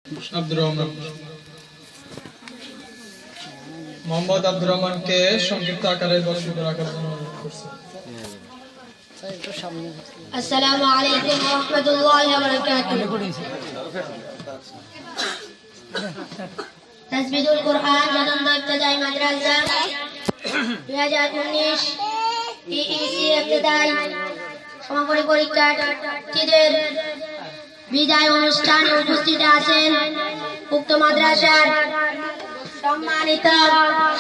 আব্দুর রহমান মোহাম্মদ আব্দুর রহমানকে সংক্ষিপ্ত আকারে বক্তব্য রাখার জন্য অনুরোধ করছি। আসসালামু আলাইকুম ওয়া রাহমাতুল্লাহি ওয়া বারাকাতুহু। তাসবিহুল কুরআন জানান ইবতিদাই মাদ্রাসা 2019 ইইসি ইবতিদাই সমাপনী পরীক্ষার্থীদের বিদায় অনুষ্ঠানে উপস্থিত আছেন উক্ত মাদ্রাসার সম্মানিত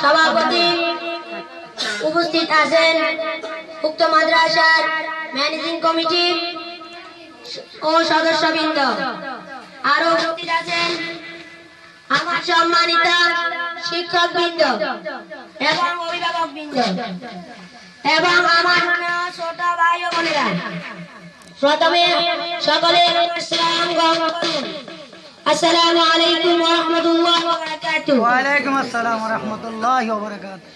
সভাপতি, উপস্থিত আছেন উক্ত মাদ্রাসার ম্যানেজিং কমিটি ও সদস্যবৃন্দ, আরো উপস্থিত আছেন আমার সম্মানিত শিক্ষকবৃন্দ এবং অভিভাবকবৃন্দ এবং আমার ছোট ভাই ও বোনেরা। প্রথমে সকলের সালাম গ্রহণ করুন। আসসালামু আলাইকুম ওয়া রাহমাতুল্লাহি ওয়া বারাকাতুহু। ওয়া আলাইকুম আসসালাম ওয়া রাহমাতুল্লাহি ওয়া বারাকাতুহু।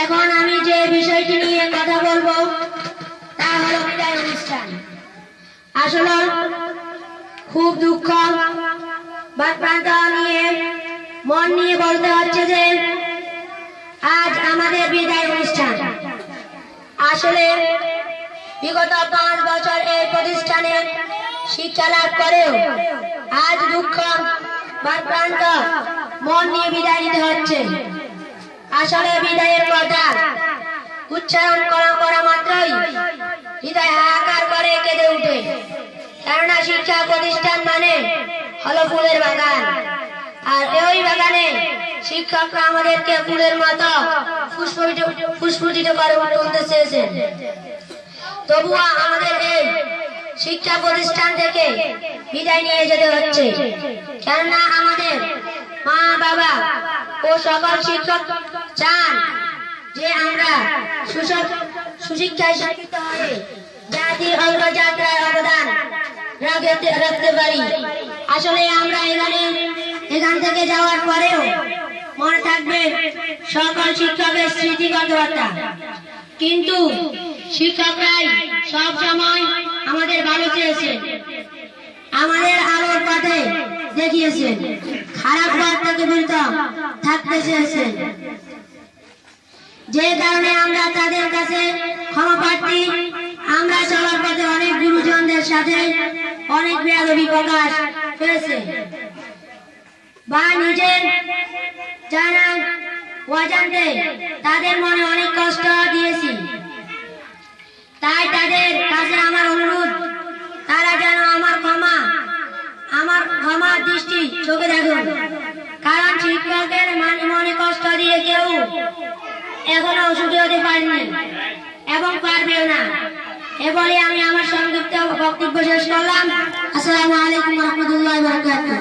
এখন আমি যে বিষয়টি নিয়ে কথা বলবো তা হলো বিদায় অনুষ্ঠান। আসলে খুব দুঃখ ভারাক্রান্ত নিয়ে মন নিয়ে বলতে হচ্ছে যে আজ আমাদের বিদায় অনুষ্ঠান। আসলে বিগত 5 বছর এই প্রতিষ্ঠানে শিক্ষা লাভ করেও আজ দুঃখ ভারাক্রান্ত মন নিয়ে বিদায় নিতে হচ্ছে। আসলে বিদায়ের কথা উচ্চারণ করা মাত্রই হৃদয় হাহাকার করে কেঁদে উঠে, কেননা শিক্ষা প্রতিষ্ঠান মানে হলো ফুলের বাগান, আর ওই বাগানে শিক্ষকরা আমাদেরকে ফুলের মতো ফুসফুটিত করে তুলতে চেয়েছেন। তবুও আমাদের এই শিক্ষা প্রতিষ্ঠান থেকে বিদায় নিয়ে যেতে হচ্ছে, কেননা আমাদের মা বাবা ও সকল শিক্ষক চান যে আমরা সুশিক্ষায় শিক্ষিত হয়ে জাতির অগ্রযাত্রায় অবদান রাখতে পারি। আসলে আমরা এখান থেকে যাওয়ার পরেও মনে থাকবে সকল শিক্ষকের স্মৃতি কথাবার্তা, কিন্তু শিক্ষকরাই সব সময় আমাদের ভালো চেয়েছেন, আমাদের আলোর পথে দেখিয়েছেন, খারাপ পথ থেকে বিরত থাকতে চেয়েছেন। যে কারণে আমরা তাদের কাছে ক্ষমা প্রার্থী। আমরা চলার পথে অনেক গুরুজনদের সাথে অনেক বেয়াদবি প্রকাশ পেয়েছে বা নিজের জানা অজান্তে তাদের মনে অনেক কষ্ট দিয়েছি। তাই তাদের কাছে আমার অনুরোধ, তারা যেন আমার ক্ষমা দৃষ্টি চোখে দেখুন, কারণ শিক্ষকের মনে কষ্ট দিয়ে কেউ এখনো সুখী হতে পারেনি এবং পারবেও না। এবারে আমি আমার সংক্ষিপ্ত বক্তব্য শেষ করলাম। আসসালামু আলাইকুম ওয়া রাহমাতুল্লাহি ওয়া বারাকাতুহু।